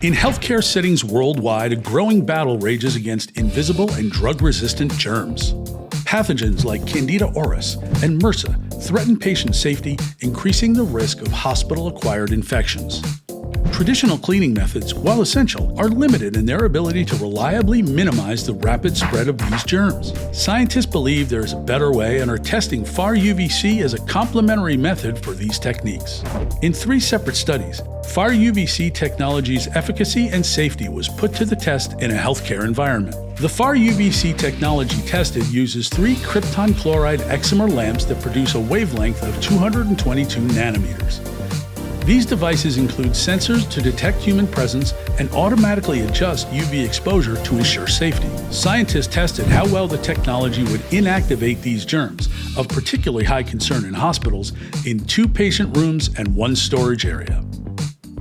In healthcare settings worldwide, a growing battle rages against invisible and drug-resistant germs. Pathogens like Candida auris and MRSA threaten patient safety, increasing the risk of hospital-acquired infections. Traditional cleaning methods, while essential, are limited in their ability to reliably minimize the rapid spread of these germs. Scientists believe there is a better way and are testing FAR UVC as a complementary method for these techniques. In 3 separate studies, FAR UVC technology's efficacy and safety was put to the test in a healthcare environment. The FAR UVC technology tested uses 3 krypton chloride excimer lamps that produce a wavelength of 222 nanometers. These devices include sensors to detect human presence and automatically adjust UV exposure to ensure safety. Scientists tested how well the technology would inactivate these germs, of particularly high concern in hospitals, in 2 patient rooms and 1 storage area.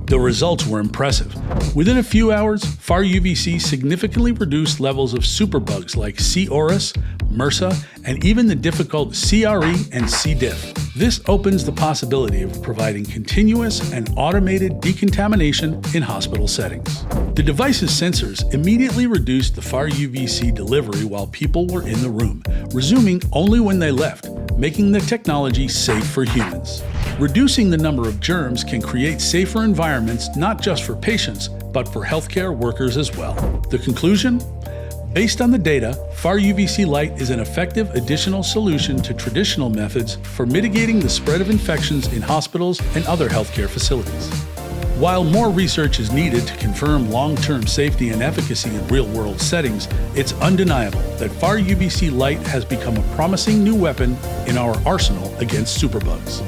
The results were impressive. Within a few hours, FAR UVC significantly reduced levels of superbugs like C. auris, MRSA, and even the difficult CRE and C. diff. This opens the possibility of providing continuous and automated decontamination in hospital settings. The device's sensors immediately reduced the FAR UVC delivery while people were in the room, resuming only when they left, making the technology safe for humans. Reducing the number of germs can create safer environments not just for patients, but for healthcare workers as well. The conclusion? Based on the data, FAR UVC light is an effective additional solution to traditional methods for mitigating the spread of infections in hospitals and other healthcare facilities. While more research is needed to confirm long-term safety and efficacy in real-world settings, it's undeniable that FAR UVC light has become a promising new weapon in our arsenal against superbugs.